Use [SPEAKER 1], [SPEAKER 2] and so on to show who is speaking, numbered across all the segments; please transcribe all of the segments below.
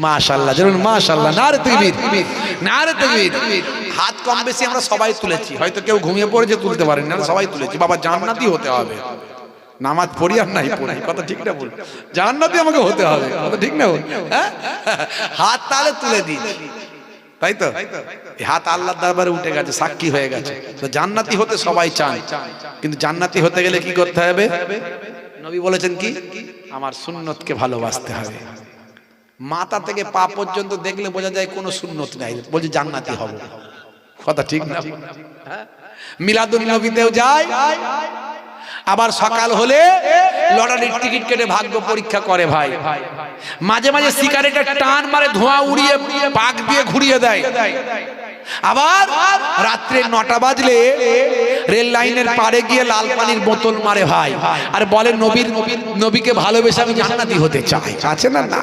[SPEAKER 1] মাশাআল্লাহ, যেমন মাশাআল্লাহ, নারে তাকবীর, নারে তাকবীর। হাত কম বেশি আমরা সবাই তুলেছি, হয়তো কেউ ঘুমিয়ে পড়েছে তুলতে পারেনি, আমরা সবাই তুলেছি। বাবা জান্নাতি হতে হবে, নামাজ পড়ি আর নাই পড়ি, কথা ঠিক না বল, জান্নাতি আমাকে হতে হবে, কথা ঠিক না বল, হ্যাঁ? হাত তাহলে তুলে দিয়েছি, তাই তো? হাত আল্লাহর দরবারে উঠে গেছে, সাক্ষী হয়ে গেছে। তো জান্নাতি হতে সবাই চান, কিন্তু জান্নাতি হতে গেলে কি করতে হবে? নবী বলেছেন কি? আমার সুন্নতকে ভালোবাসতে হবে। মাথা থেকে পা পর্যন্ত দেখলে বোঝা যায় কোনো সুন্নত নাই, বলছে জান্নাতি হব, কথা ঠিক না? মিলাদুন নবীতেও যায়, আবার সকাল হলে লটারির টিকিট কেটে ভাগ্য পরীক্ষা করে ভাই। মাঝে মাঝে সিগারেটের টান মারে, ধোঁয়া উড়িয়ে পাক দিয়ে ঘুরিয়ে দেয়। আবার রাত্রে 9টা বাজলে রেল লাইনের পাড়ে গিয়ে লাল পানির বোতল মারে ভাই, আর বলে নবীকে ভালোবেসে আমি জান্নাতি হতে চাই। আছে না? না,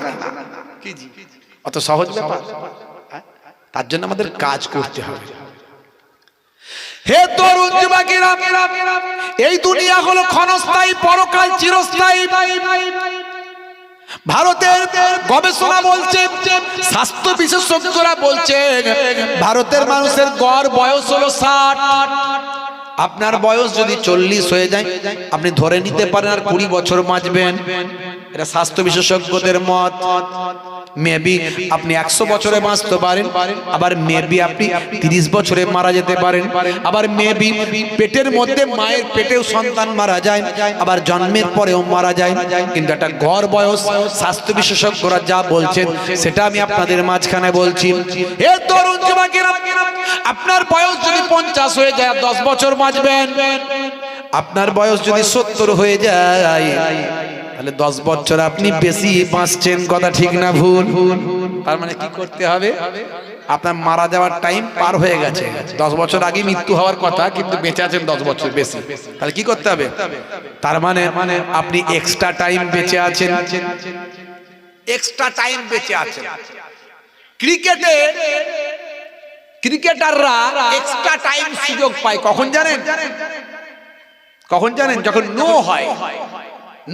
[SPEAKER 1] অত সহজ ব্যাপার? তার জন্য আমাদের কাজ করতে হবে। হে তরুণ যুবকেরা, এই দুনিয়া হলো ক্ষণস্থায়ী, পরকাল চিরস্থায়ী। ভারতের গবেষণা বলছে, স্বাস্থ্য বিশেষজ্ঞরা বলছে, ভারতের মানুষের গড় বয়স হলো 60। আপনার বয়স যদি 40 হয়ে যায়, আপনি ধরে নিতে পারেন আর 20 বছর বাঁচবেন। এটা স্বাস্থ্য বিশেষজ্ঞদের মত। মেবি আপনি 100 বছরে বাঁচতে পারেন, আবার মেবি আপনি 30 বছরে মারা যেতে পারেন, আবার মেবি পেটের মধ্যে মায়ের পেটেও সন্তান মারা যায়, আবার জন্মের পরেও মারা যায়। কিন্তু একটা গড় বয়স স্বাস্থ্য বিশেষজ্ঞরা যা বলছেন সেটা আমি আপনাদের মাঝখানে বলছি। হে তরুণ যুবকেরা, আপনার বয়স যদি 50 হয়ে যায় 10 বছর বাঁচবেন। আপনার বয়স যদি 70 হয়ে যায় তাহলে 10 বছর আপনি বেশি বাঁচছেন, কথা ঠিক না ভুল? তার মানে কি করতে হবে? আপনার মারা যাওয়ার টাইম পার হয়ে গেছে, 10 বছর আগে মৃত্যু হওয়ার কথা, কিন্তু বেঁচে আছেন 10 বছর বেশি। তাহলে কি করতে হবে? তার মানে আপনি এক্সট্রা টাইম বেঁচে আছেন, এক্সট্রা টাইম বেঁচে আছেন। ক্রিকেটাররা এক্সট্রা টাইম সুযোগ পায় কখন জানেন? কখন জানেন? যখন নো হয়,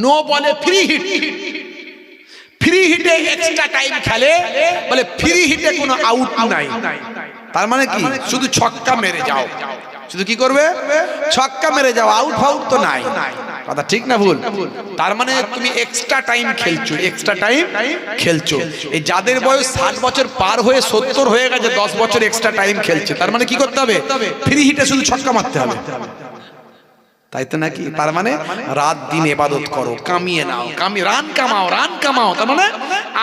[SPEAKER 1] নো বলে ফ্রি হিট, ফ্রি হিটে এক্সট্রা টাইম খেলে, বলে ফ্রি হিটে কোনো আউট নাই। তার মানে কি? শুধু ছক্কা মেরে যাও, শুধু কি করবে? ছক্কা মেরে যাও, আউট ফাউট তো নাই, কথা ঠিক না ভুল? তার মানে তুমি এক্সট্রা টাইম খেলছো, এক্সট্রা টাইম খেলছো। এই যাদের বয়স 60 বছর পার হয়ে 70 হয়ে গেছে, 10 বছর এক্সট্রা টাইম খেলছে। তার মানে কি করতে হবে? ফ্রি হিটে শুধু ছক্কা মারতে হবে, তাই তো নাকি? তার মানে রাত দিন ইবাদত করো, কামিয়ে নাও, রান কামাও, রান কামাও, তার মানে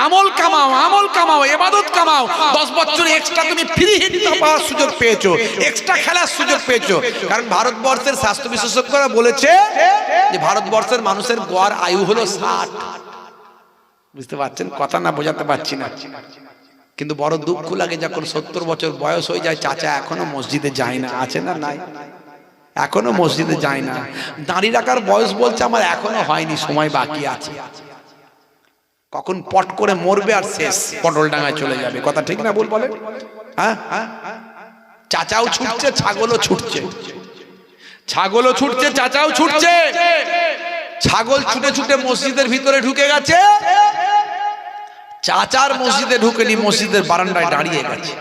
[SPEAKER 1] আমল কামাও, আমল কামাও, ইবাদত কামাও। 10 বছর এক্সট্রা তুমি ফ্রি হিট পাওয়ার সুযোগ পেয়েছো, এক্সট্রা খেলার সুযোগ পেয়েছো। কারণ ভারতবর্ষের স্বাস্থ্য বিশেষজ্ঞরা বলেছে যে ভারতবর্ষের মানুষের গড় আয়ু হলো 60। বুঝতে পারছেন কথা? না বোঝাতে পারছি না। কিন্তু বড় দুঃখ লাগে যখন 70 বছর বয়স হয়ে যায়, চাচা এখনো মসজিদে যায় না। আছে না? নাই, এখনো মসজিদে যায় না। দাঁড়িয়ে রাখার বয়স বলছে আমার এখনো হয়নি, সময় বাকি আছে। কখন পট করে মরবে আর শেষ, পটল ডাঙায় চলে যাবে, কথা ঠিক না ভুল বলে? হ্যাঁ, চাচাও ছুটছে, ছাগলও ছুটছে, ছাগলও ছুটছে, চাচাও ছুটছে। ছাগল ছুটে ছুটে মসজিদের ভিতরে ঢুকে গেছে, চাচার মসজিদে ঢুকেনি, মসজিদের বারান্দায় দাঁড়িয়ে গেছে।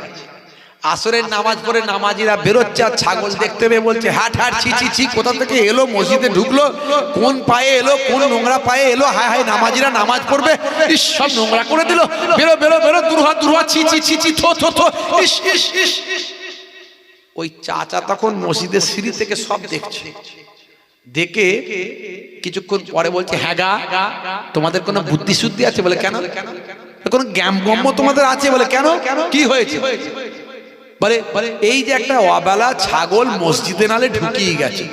[SPEAKER 1] আসরের নামাজ পড়ে নামাজিরা বেরোচ্ছে, আর ছাগল দেখতে পেয়ে বলছে হাট হাট, ছি ছি ছি, কোথা থেকে এলো, মসজিদে ঢুকলো, কোন পায়ে এলো, কোন নোংরা পায়ে এলো, হায় হায়, নামাজিরা নামাজ পড়বে, ইস সব নোংরা করে দিল, বেরো বেরো বেরো, দুরহা দুরহা, ছি ছি ছি ছি, থো থো থো, ইস ইস ইস। ওই চাচা তখন মসজিদের সিঁড়ি থেকে সব দেখছে, দেখে কিছুক্ষণ পরে বলছে হ্যাঁ গা, তোমাদের কোনো বুদ্ধি শুদ্ধি আছে? বলে কেন? কোনো জ্ঞান গম্য তোমাদের আছে? বলে কেন, কি হয়েছে? বলে এই যে একটা অবেলা ছাগল মসজিদে নালে ঢুকিয়ে গেছে,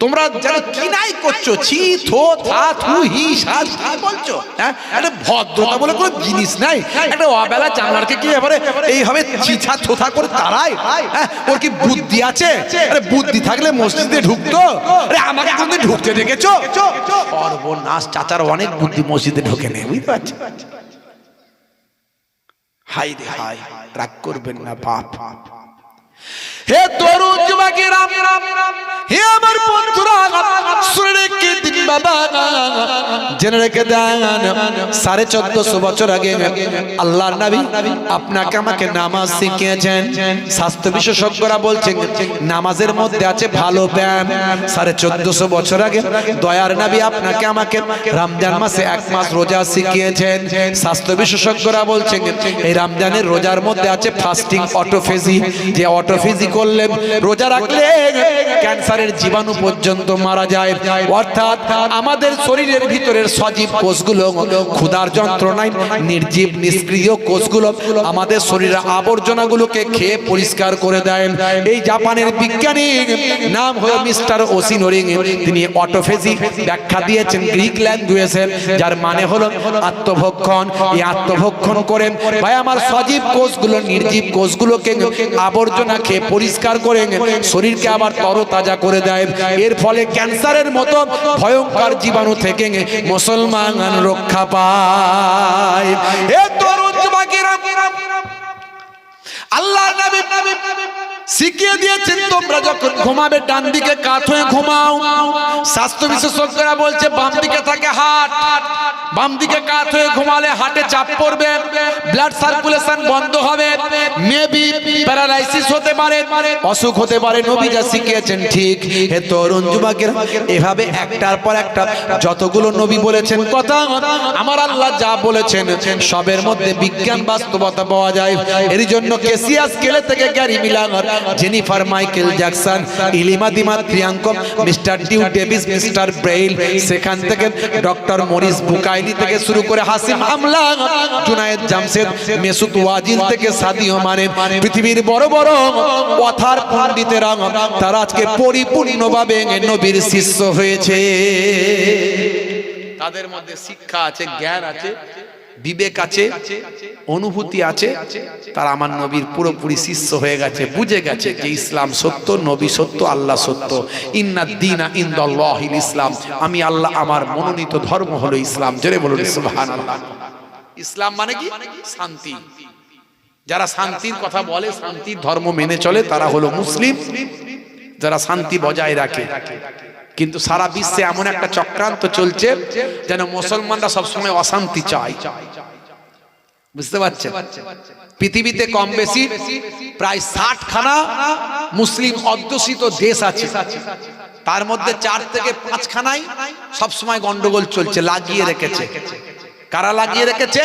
[SPEAKER 1] তোমরা যেন কি নাই করছো, ছি থো থা থু হি সাজ কি বলছো? হ্যাঁ, একটা ভদ্রতা বলে কোনো জিনিস নাই। একটা অবেলা জানলারকে কি এবারে এইভাবে ছিছা থোথা করে তাড়ায়? হ্যাঁ, ওর কি বুদ্ধি আছে? আরে বুদ্ধি থাকলে মসজিদে ঢুকতো। আরে আমাকে কোনদিন ঢুকতে দেখেছো? সর্বনাশ, চাচার অনেক বুদ্ধি, মসজিদে ঢোকে নেই, বুঝতে পারছো? হাই রে হাই, রাগ করবেন না বাপ। হে তরুণ যুবকেরা, হে আমার বন্ধুরা, শুনে রেখে দিন বাবা, জেনে রেখে দেন 1450 বছর আগে আল্লাহর নবী আপনাকে আমাকে নামাজ শিখিয়েছেন। স্বাস্থ্য বিশেষজ্ঞরা বলছেন নামাজের মধ্যে আছে ভালো ব্যায়াম। 1450 বছর আগে দয়ার নবী আপনাকে আমাকে রমজান মাসে 1 মাস রোজা শিখিয়েছেন। স্বাস্থ্য বিশেষজ্ঞরা বলছেন এই রমজানের রোজার মধ্যে আছে ফাস্টিং, অটোফেজি, যে অটোফেজি করলে, রোজা রাখলে ক্যান্সারের জীবাণু পর্যন্ত মারা যায়। অর্থাৎ আমাদের শরীরের ভিতরের সজীব কোষগুলো ক্ষুধার যন্ত্রণায় নির্জীব নিষ্ক্রিয় কোষগুলো আমাদের শরীরের আবর্জনাগুলোকে খেয়ে পরিষ্কার করে দেয়। এই জাপানের বিজ্ঞানী নাম হলো মিস্টার ওসিনোরি, তিনি অটোফেজি ব্যাখ্যা দিয়েছেন গ্রিক ল্যাঙ্গুয়েজে, যার মানে হলো আত্মভক্ষণ। এই আত্মভক্ষণ করেন ভাই আমার সজীব কোষগুলো নির্জীব কোষগুলোকে আবর্জনা খেয়ে পরিষ্কার করে শরীরকে আবার তরতাজা করে দেয়। এর ফলে ক্যান্সারের মতো ভয়ঙ্কর জীবাণু থেকে মুসলমান রক্ষা পায়। এ তরুণ যুবকেরা, আল্লাহর নবী শিখিয়ে দিয়েছেন তোমরা যখন ঘুমাবে ডান দিকে কাত হয়ে ঘুমাও। স্বাস্থ্য বিশেষজ্ঞরা বলছে বাম দিকে থাকে হার্ট, বাম দিকে কাত হয়ে ঘুমালে হার্টে চাপ পড়বে, ব্লাড সার্কুলেশন বন্ধ হবে, মেবি প্যারালাইসিস হতে পারে, অসুখ হতে পারে। নবী যা শিখিয়েছেন ঠিক। হে তরুণ যুবকেরা, এভাবে একটার পর একটা যতগুলো নবী বলেছেন কথা, আমার আল্লাহ যা বলেছেন সবের মধ্যে বিজ্ঞান বাস্তবতা পাওয়া যায়। এর জন্য কেসিয়াস কেলে থেকে Gary Miller, Jennifer Michael Jackson, ইলিমা দিমা ত্রিয়াঙ্কম, mister Dew Davis, mister Braille, সেখান থেকে ডক্টর মরিস বুকাইলি থেকে শুরু করে হাসিম আমলা, জুনায়েদ জামশেদ, মেসুদ ওয়াজিল থেকে সাদিও মানে, পৃথিবীর বড় বড় কথার পণ্ডিতেরা তারা আজকে পরিপূর্ণভাবে নবীর শিষ্য হয়েছে। তাদের মধ্যে শিক্ষা আছে, জ্ঞান আছে, বিবেক আছে, অনুভূতি আছে। তারা আমার নবীর পুরোপুরি শিষ্য হয়ে গেছে, বুঝে গেছে যে ইসলাম সত্য, নবী সত্য, আল্লাহ সত্য। ইন্নাদ দীনা ইনদাল্লাহিল ইসলাম, আমি আল্লাহ, আমার মনোনীত ধর্ম হলো ইসলাম। জোরে বলুন সুবহানাল্লাহ। ইসলাম মানে কি? শান্তি। যারা শান্তির কথা বলে, শান্তির ধর্ম মেনে চলে, তারা হলো মুসলিম, যারা শান্তি বজায় রাখে। কিন্তু সারা বিশ্বে এমন একটা চক্রান্ত চলছে যেন মুসলমানরা সবসময় অশান্তি চায়। বুঝতে পারছেন? পৃথিবীতে কম বেশি প্রায় 60 খানা মুসলিম অধ্যুষিত দেশ আছে, তার মধ্যে 4 থেকে 5 খানায় সবসময় গন্ডগোল চলছে, লাগিয়ে রেখেছে। কারা লাগিয়ে রেখেছে?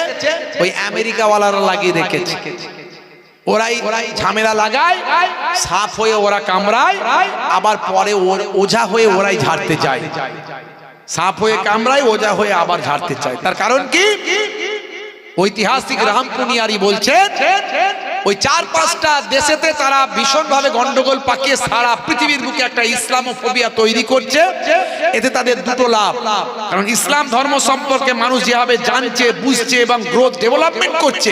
[SPEAKER 1] ওই আমেরিকা ওয়ালারা লাগিয়ে রেখেছে। ওরাই ঝামেলা লাগায়, সাপ হয়ে ওরা কামড়ায়, আবার পরে ওঝা হয়ে ওরাই ঝাড়তে যায়। সাপ হয়ে কামড়ায়, ওঝা হয়ে আবার ঝাড়তে চায়। তার কারণ কি? ঐতিহাসিক রামপুনিয়ারি বলছেন ওই 4-5টা দেশেতে তারা ভীষণভাবে গন্ডগোল পাকিয়ে সারা পৃথিবীর বুকে একটা ইসলামোফোবিয়া তৈরি করছে। এতে তাদের দুটো লাভ, কারণ ইসলাম ধর্ম সম্পর্কে মানুষ যেভাবে জানছে, বুঝছে এবং গ্রোথ ডেভেলপমেন্ট করছে,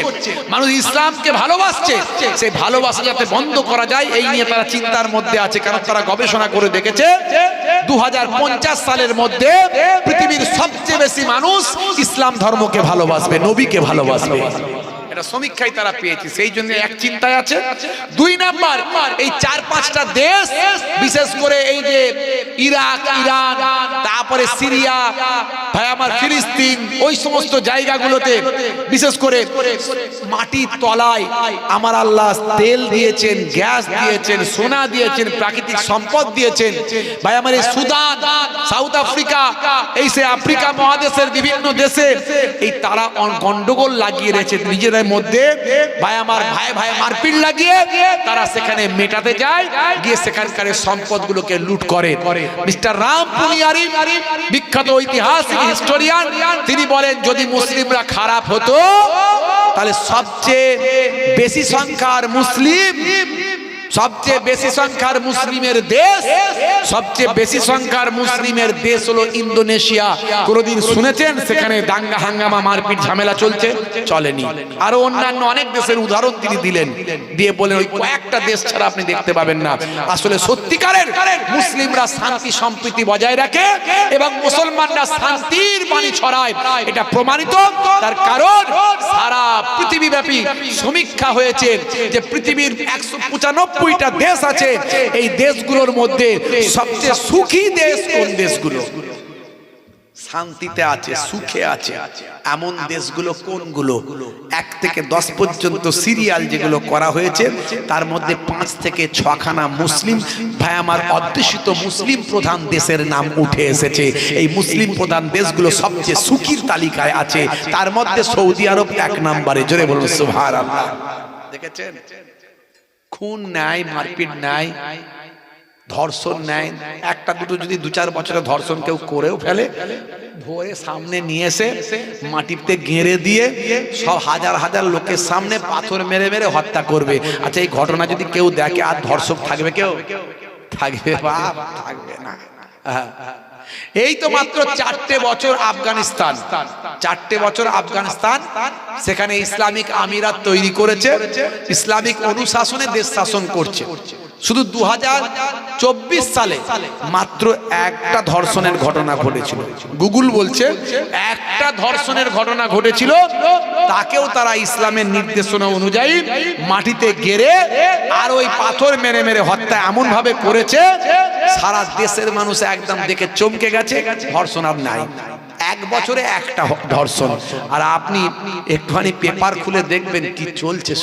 [SPEAKER 1] মানুষ ইসলামকে ভালোবাসছে, সেই ভালোবাসা যাতে বন্ধ করা যায় এই নিয়ে তারা চিন্তার মধ্যে আছে। কারণ তারা গবেষণা করে দেখেছে 2050 সালের মধ্যে পৃথিবীর সবচেয়ে বেশি মানুষ ইসলাম ধর্মকে ভালোবাসবে, নবীকে ভালোবাসবে। এটা সমীক্ষায় তারা পেয়েছে, সেই জন্য এক চিন্তায় আছে। 2 নাম্বার, এই 4-5টা দেশ, বিশেষ করে এই যে ইরাক, ইরান, তারপরে সিরিয়া, ভাই আমার ফিলিস্তিন, ওই সমস্ত জায়গাগুলোতে বিশেষ করে মাটির তলায় আমার আল্লাহ তেল দিয়েছেন, গ্যাস দিয়েছেন, সোনা দিয়েছেন, প্রাকৃতিক সম্পদ দিয়েছেন। ভাই আমার এই সুদান, সাউথ আফ্রিকা, এই সে আফ্রিকা মহাদেশের বিভিন্ন দেশে এই তারা গন্ডগোল লাগিয়ে রেখেছে নিজেদের মধ্যে। ভাই আমার ভাই ভাই মারপিট লাগিয়ে তারা সেখানে মেটাতে যায়, গিয়ে সেখানকার সম্পদগুলোকে লুট করে। মিস্টার রামপুনিয়ারি, বিখ্যাত ঐতিহাসিক হিস্টোরিয়ান, তিনি বলেন যদি মুসলিমরা খারাপ হতো তাহলে সবচেয়ে বেশি সংখ্যার মুসলিম, সবচেয়ে বেশি সংখ্যার মুসলিমের দেশ সবচেয়ে বেশি সংখ্যার মুসলিমের দেশ হলো ইন্দোনেশিয়া। কোনোদিন শুনেছেন সেখানে দাঙ্গা হাঙ্গামা মারপিট ঝামেলা চলছে? চলেনি। আরো অন্যান্য অনেক দেশের উদাহরণ তিনি দিলেন, দিয়ে বলেন ওই কয়েকটা দেশ ছাড়া আপনি দেখতে পাবেন না। আসলে সত্যিকারের মুসলিমরা শান্তি সম্প্রীতি বজায় রাখে এবং মুসলমানরা শান্তির বাণী ছড়ায়, এটা প্রমাণিত। তার কারণ সারা পৃথিবীব্যাপী সমীক্ষা হয়েছে যে পৃথিবীর 195টা দেশ আছে, এই দেশগুলোর মধ্যে সবচেয়ে সুখী দেশ কোন দেশগুলো? শান্তিতে আছে, সুখে আছে এমন দেশগুলো কোনগুলো? 1 থেকে 10 পর্যন্ত সিরিয়াল যেগুলো করা হয়েছে তার মধ্যে 5 থেকে 6খানা মুসলিম ভাই আমার অধ্যুষিত মুসলিম প্রধান দেশের নাম উঠে এসেছে। এই মুসলিম প্রধান দেশগুলো সবচেয়ে সুখীর তালিকায় আছে, তার মধ্যে সৌদি আরব 1 নম্বরে। জোরে বলুন সুবহানাল্লাহ। দেখেছেন, খুন নাই, মারপিট নাই, ধর্ষণ নাই। একটা দুটো যদি 2-4 বছরে ধর্ষণ কেউ করেও ফেলে, ভোরে সামনে নিয়ে এসে মাটিতে গেঁড়ে দিয়ে সব হাজার হাজার লোকের সামনে পাথর মেরে মেরে হত্যা করবে। আচ্ছা, এই ঘটনা যদি কেউ দেখে, আর ধর্ষক থাকবে? কেউ থাকবে? বাপ থাকবে না। এই তো মাত্র 4টে বছর আফগানিস্তান, 4টে বছর আফগানিস্তান সেখানে ইসলামিক আমিরাত তৈরি করেছে, ইসলামিক অনুশাসনে দেশ শাসন করছে। শুধু 2024 সালে মাত্র 1টা ধর্ষণের ঘটনা ঘটেছিল। গুগল বলছে 1টা ধর্ষণের ঘটনা ঘটেছিল, তাকেও তারা ইসলামের নির্দেশনা অনুযায়ী মাটিতে গেড়ে আর ওই পাথর মেরে মেরে হত্যা এমন ভাবে করেছে সারা দেশের মানুষ একদম দেখে চমকে গেছে। ধর্ষণ আর নাই, 1 বছরে 1টা ধর্ষণ। আর আপনি একটুখানি পেপার খুলে দেখবেন কি চলছে,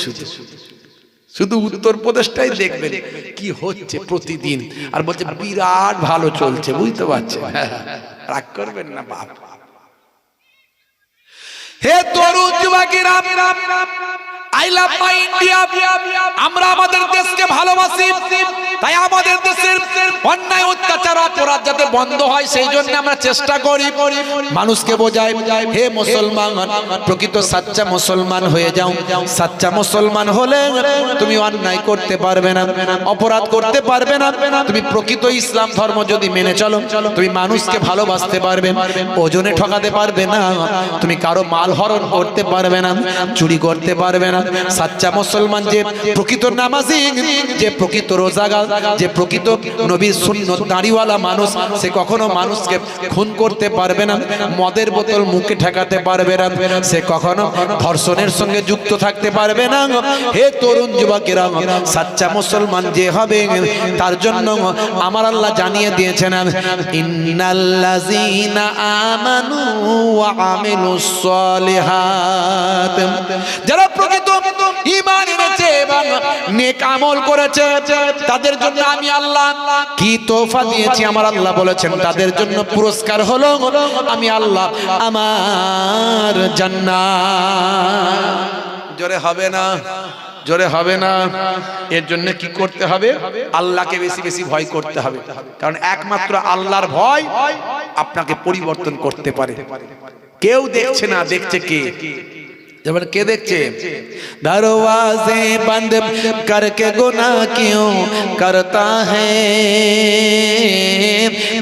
[SPEAKER 1] শুধু উত্তরপ্রদেশটাই দেখবেন কি হচ্ছে প্রতিদিন। আর বলছে বিরাট ভালো চলছে, বুঝতে পারছেন? রাগ করবেন না বাপ। হে তরুণ যুবকেরা, আই লাভ মাই ইন্ডিয়া। আমরা আমাদের দেশকে ভালোবাসি, তাই আমাদের দেশের অন্যায় অত্যাচার অপরাধ যাতে বন্ধ হয় সেই জন্য আমরা চেষ্টা করি। মানুষকে বোঝাই, হে মুসলমান, প্রকৃত সাচ্চা মুসলমান হয়ে যাও। সাচ্চা মুসলমান হলে তুমি অন্যায় করতে পারবে না, অপরাধ করতে পারবে না। তুমি প্রকৃত ইসলাম ধর্ম যদি মেনে চলো, তুমি মানুষকে ভালোবাসতে পারবে, ওজনে ঠকাতে পারবে না, তুমি কারো মাল হরণ করতে পারবে না, চুরি করতে পারবে না। সাচ্চা মুসলমান যে প্রকৃত নামাজি, যে প্রকৃত রোজাদার, যে প্রকৃত নবীর সুন্নত দাড়িওয়ালা মানুষ, সে কখনো মানুষকে খুন করতে পারবে না, মদের বোতল মুখে ঠেকাতে পারবে না, সে কখনো ধর্ষণের সঙ্গে যুক্ত থাকতে পারবে না। হে তরুণ যুবকেরা, সাচ্চা মুসলমান যে হবে তার জন্য আমার আল্লাহ জানিয়ে দিয়েছেন, ইন্নাল্লাযীনা আমানু ওয়া আমিলুস সালিহাত, যারা প্রকৃত ঈমান এনেছে এবং নেক আমল করেছে তাদের জন্য আমি আল্লাহ কি তোফা দিয়েছি। আমার আল্লাহ বলেছেন তাদের জন্য পুরস্কার হলো আমি আল্লাহ আমার জান্নাত। জোরে হবে না, জোরে হবে না। এর জন্য কি করতে হবে? আল্লাহকে বেশি বেশি ভয় করতে হবে, কারণ একমাত্র আল্লাহর ভয় আপনাকে পরিবর্তন করতে পারে। কেউ দেখছে না, দেখছে কে? जब के देखते दरवाजे बंद करके गुनाह क्यों करता है,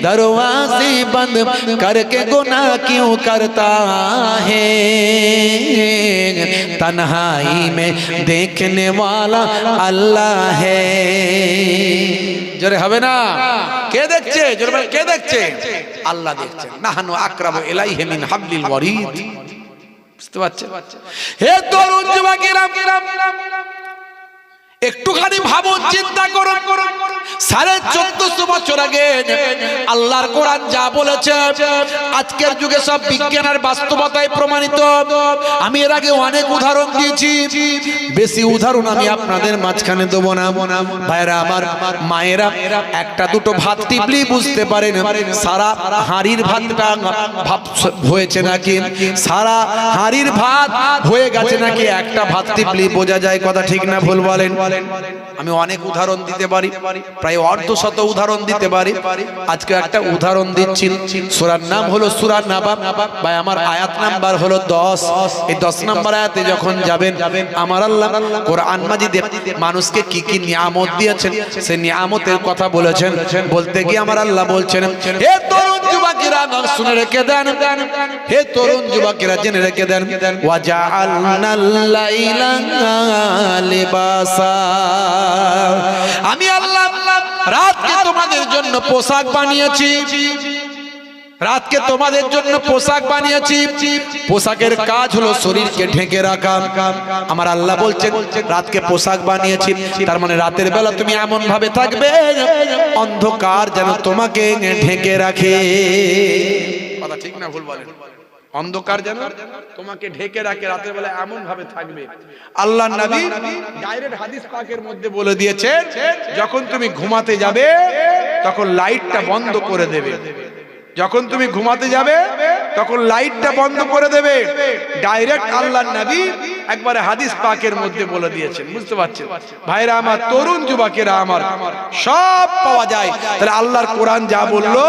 [SPEAKER 1] दरवाजे बंद करके गुनाह क्यों करता है, तन्हाई में देखने वाला अल्लाह है। जोरे হবে না? কে দেখছে? জোরে বল, কে দেখছে? আল্লাহ দেখছে। নাহনু আকরাবু ইলাইহি মিন হাবলিল ওয়ারিদ। বুঝতে পারছেন? হে তরুণ যুবকেরা, একটুখানি ভাবুন, চিন্তা করুন। 1450 বছর আগে আল্লাহর কোরআন যা বলেছে আজকের যুগে সব বিজ্ঞানের বাস্তবতায় প্রমাণিত। আমি এর আগে অনেক উদাহরণ দিয়েছি, বেশি উদাহরণ আমি আপনাদের মাঝখানে দেব না। ভাইরা আমার, মায়েরা একটা দুটো ভাত টিপলি বুঝতে পারেন সারা হাঁড়ির ভাতটা ভাত হয়েছে নাকি, সারা হাঁড়ির ভাত হয়ে গেছে নাকি একটা ভাত টিপলি বোঝা যায়। কথা ঠিক না ভুল বলেন? আমি অনেক উদাহরণ দিতে পারি। প্রায় অর্ধশত উদাহরণ দিতে পারি। আজকে একটা উদাহরণ দিচ্ছি। সূরার নাম হলো সূরা নাবা, ভাই আমার আয়াত নাম্বার হলো 10। এই 10 নম্বর আয়াতে যখন যাবেন, আমার আল্লাহ কোরআন মাজিদে মানুষকে কি কি নিয়ামত দিয়েছেন সেই নিয়ামতের কথা বলেছেন। বলতে গিয়ে আমার আল্লাহ বলছেন, হে তরুণ যুবকেরা শুনে রেখে দেন, হে তরুণ যুবকেরা জেনে রেখে দেন, ওয়াজআলনাল লাইলা লিবাসা, আমি আল্লাহ রাতকে তোমাদের জন্য পোশাক বানিয়েছি। রাতকে তোমাদের জন্য পোশাক বানিয়েছি। পোশাকের কাজ হলো শরীরকে ঢেকে রাখা। আমার আল্লাহ বলছেন রাতকে পোশাক বানিয়েছি, তার মানে রাতের বেলা তুমি এমন ভাবে থাকবে অন্ধকার যেন তোমাকে ঢেকে রাখে। কথা ঠিক না ভুল বলেন? অন্ধকার যেন তোমাকে ঢেকে রাখে, রাতের বেলা এমন ভাবে থাকবে। আল্লাহর নবী ডাইরেক্ট হাদিস পাকের মধ্যে বলে দিয়েছে, যখন তুমি ঘুমাতে যাবে তখন লাইটটা বন্ধ করে দেবে। যখন তুমি ঘুমাতে যাবে তখন লাইটটা বন্ধ করে দেবে। ডাইরেক্ট আল্লাহর নবী একবারে হাদিস পাকের মধ্যে বলে দিয়েছেন। বুঝতে পারছেন ভাইরা আমার, তরুণ যুবকেরা আমার, সব পাওয়া যায়। তাহলে আল্লাহর কোরআন যা বললো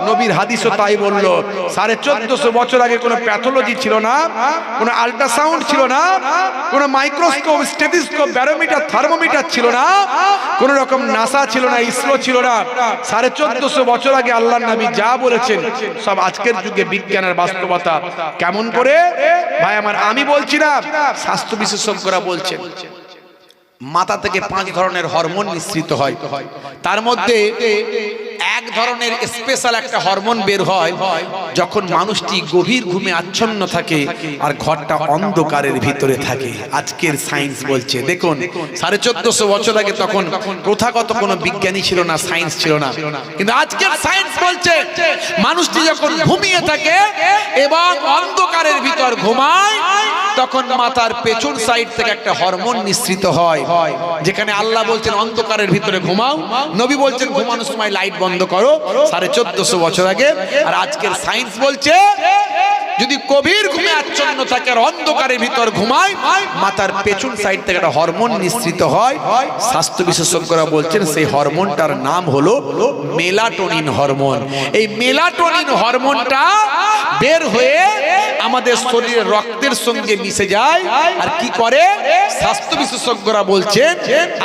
[SPEAKER 1] নবীর হাদিসও তাই বললো। 1450 বছর আগে কোনো প্যাথোলজি ছিল না, কোনো আল্ট্রাসাউন্ড ছিল না, কোনো মাইক্রোস্কোপ, স্টেথোস্কোপ, ব্যারোমিটার, থার্মোমিটার ছিল না, কোনো রকম নাসা ছিল না, ইসরো ছিল না। 1450 বছর আগে আল্লাহর নবী যা বলেছেন সব আজকের যুগে বিজ্ঞানের বাস্তবতা। কেমন করে ভাই আমার, আমি বলছি না, স্বাস্থ্য বিশেষজ্ঞরা বলছেন মাথা থেকে 5 ধরনের হরমোন নিঃসৃত হয়। তার মধ্যে এক ধরনের স্পেশাল একটা হরমোন বের হয় যখন মানুষটি গভীর ঘুমে আচ্ছন্ন থাকে আর ঘরটা অন্ধকারের ভিতরে থাকে। আজকের সায়েন্স বলছে, দেখুন 1450 বছর আগে তখন প্রথাগত কোনো বিজ্ঞানী ছিল না, সায়েন্স ছিল না, কিন্তু আজকের সায়েন্স বলছে মানুষটি যখন ঘুমিয়ে থাকে এবং অন্ধকারের ভিতর ঘুমায় তখন মাথার পেছন সাইড থেকে একটা হরমোন নিঃসৃত হয়। যেখানে আল্লাহ বলছেন অন্ধকারের ভিতরে ঘুমাও, নবী বলছেন ঘুমানোর সময় লাইট বন্ধ করো 1450 বছর আগে। আর আজকের সায়েন্স বলছে যদি গভীর ঘুমে আচ্ছন্ন থাকে আর অন্ধকারের ভিতর ঘুমায় মাথার পেছন সাইড থেকে একটা হরমোন নিঃসৃত হয়। স্বাস্থ্য বিশেষজ্ঞরা বলছেন সেই হরমোনটার নাম হলো মেলাটোনিন হরমোন। এই মেলাটোনিন হরমোনটা বের হয়ে আমাদের শরীরের রক্তের সঙ্গে মিশে যায় আর কি করে, স্বাস্থ্য বিশেষজ্ঞরা বলছেন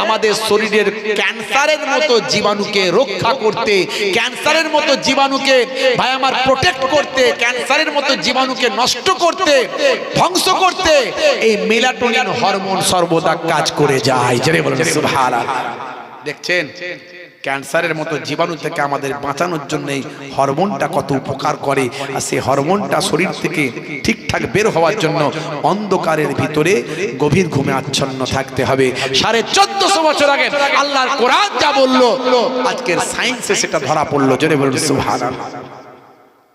[SPEAKER 1] আমাদের শরীরের ক্যান্সারের মতো জীবাণুকে রক্ষা করতে, ক্যান্সারের মতো জীবাণুকে ভাই আমার প্রোটেক্ট করতে, ক্যান্সারের মতো জীবাণুকে নষ্ট করতে, ধ্বংস করতে এই মেলাটোনিন হরমোন সর্বদা কাজ করে যায়। জেনে বলেন সুবহানাল্লাহ। দেখছেন ক্যান্সারের মতো জীবাণু থেকে আমাদের বাঁচানোর জন্য এই হরমোনটা কত উপকার করে। আর সেই হরমোনটা শরীর থেকে ঠিকঠাক বের হওয়ার জন্য অন্ধকারের ভিতরে গভীর ঘুমে আচ্ছন্ন থাকতে হবে। 1450 বছর আগে আল্লাহর কোরআন যা বললো আজকের সায়েন্সে সেটা ধরা পড়লো। জোরে বলুন সুবহানাল্লাহ।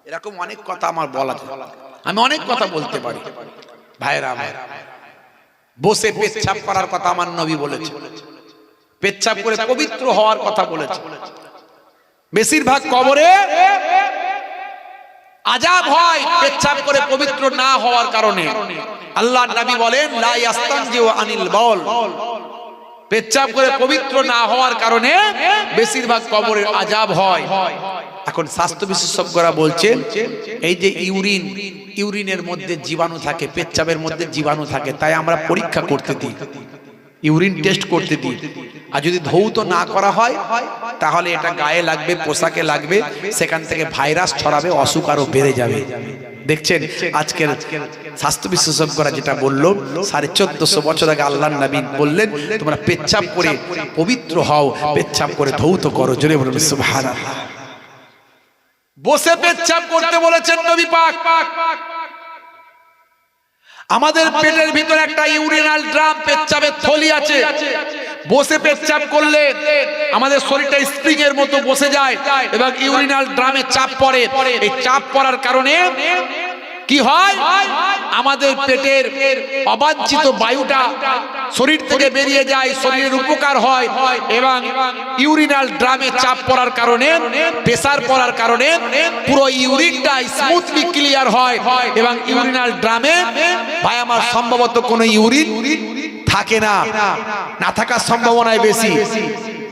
[SPEAKER 1] এরকম অনেক কথা আমার বলা যায়, আমি অনেক কথা বলতে পারি। ভাইরা আমার, বসে পেচ্ছাপ করার কথা আমার নবী বলেছে, পেচ্ছাপ করে পবিত্র হওয়ার কথা বলেছে। বেশিরভাগ কবরে আযাব হয় পেচ্ছাপ করে পবিত্র না হওয়ার কারণে। আল্লাহর নবী বলেন লা ইয়াস্তানজিউ আনিল বাউল, পেচ্ছাপ করে পবিত্র না হওয়ার কারণে বেশিরভাগ কবরের আযাব হয়। এখন স্বাস্থ্য বিশেষজ্ঞরা বলছেন এই যে ইউরিনের মধ্যে জীবাণু থাকে, পেচ্ছাপের মধ্যে জীবাণু থাকে, তাই আমরা পরীক্ষা করতে দিই, ইউরিন টেস্ট করতে দিই। আর যদি ধৌত না করা হয় তাহলে এটা গায়ে লাগবে, পোশাকে লাগবে, সেখান থেকে ভাইরাস ছড়াবে, অসুখ আরো বেড়ে যাবে। দেখছেন আজকের স্বাস্থ্য বিশেষজ্ঞরা যেটা বললো 1450 বছর আগে আল্লাহর নবী বললেন তোমরা পেচ্ছাপ করে পবিত্র হও, পেচ্ছাপ করে ধৌত করো। জোরে বলুন সুবহানাল্লাহ। বসে পেচ্ছাপ করতে বলেছেন নবী পাক। আমাদের পেটের ভিতরে একটা ইউরিনাল ড্রাম, পেচ্ছাপের থলি আছে। বসে পেচ্ছাপ করলে আমাদের শরীরটা স্প্রিং এর মতো বসে যায় এবং ইউরিনাল ড্রামে চাপ পড়ে। এই চাপ পড়ার কারণে কি হয়, আমাদের পেটের অবাঞ্ছিত বায়ুটা শরীর থেকে বেরিয়ে যায়, শরীরের উপকার হয়। এবং ইউরিনাল ড্রামে চাপ পড়ার কারণে, প্রেসার পড়ার কারণে পুরো ইউরিনটা স্মুথলি ক্লিয়ার হয় এবং ইউরিনাল ড্রামে ভাই আমার সম্ভবত কোনো ইউরিন থাকে না, না থাকার সম্ভাবনাই বেশি।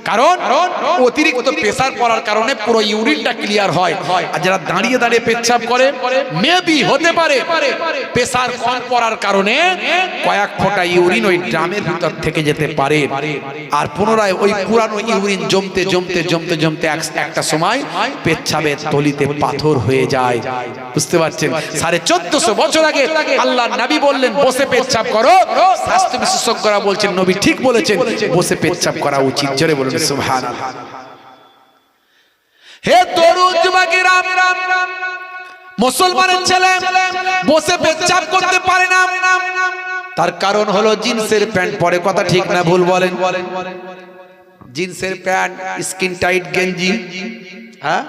[SPEAKER 1] কারণ অতিরিক্ত প্রেসার পড়ার কারণে পুরো ইউরিনটা ক্লিয়ার হয়। আর যারা দাঁড়িয়ে দাঁড়িয়ে পেচ্ছাপ করে মেবি হতে পারে প্রেসার কম পড়ার কারণে কয়েক ফোঁটা ইউরিন ওই ড্রামের ভিতর থেকে যেতে পারে, আর পুনরায় ওই পুরানো ইউরিন জমতে জমতে জমতে জমতে একটা সময় পেচ্ছাবের তলিতে পাথর হয়ে যায়। বুঝতে পারছেন? 1450 বছর আগে আল্লাহর নবী বললেন বসে পেচ্ছাপ করো, স্বাস্থ্য বিশেষজ্ঞরা বলছেন নবী ঠিক বলেছেন, বসে পেচ্ছাপ করা উচিত। জোরে বলুন সুবহানাল্লাহ। হে তরুণ যুবকেরা, মুসলমানের ছেলে বসে পেচ্ছাপ করতে পারে না, তার কারণ হলো জিন্সের প্যান্ট পরে। কথা ঠিক না ভুল বলেন? জিন্সের প্যান্ট, স্কিন টাইট গেঞ্জি, হ্যাঁ,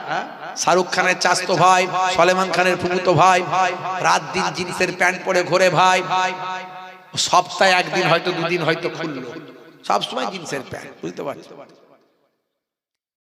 [SPEAKER 1] শাহরুখ খানের চাচতো ভাই, সলেমান খানের ফুফুতো ভাই রাত দিন জিন্সের প্যান্ট পরে ঘোরে ভাই। সপ্তাহে একদিন হয়তো দুদিন হয়তো খুললো, সবসময় জিন্সের প্যান্ট। বুঝতে পারছো?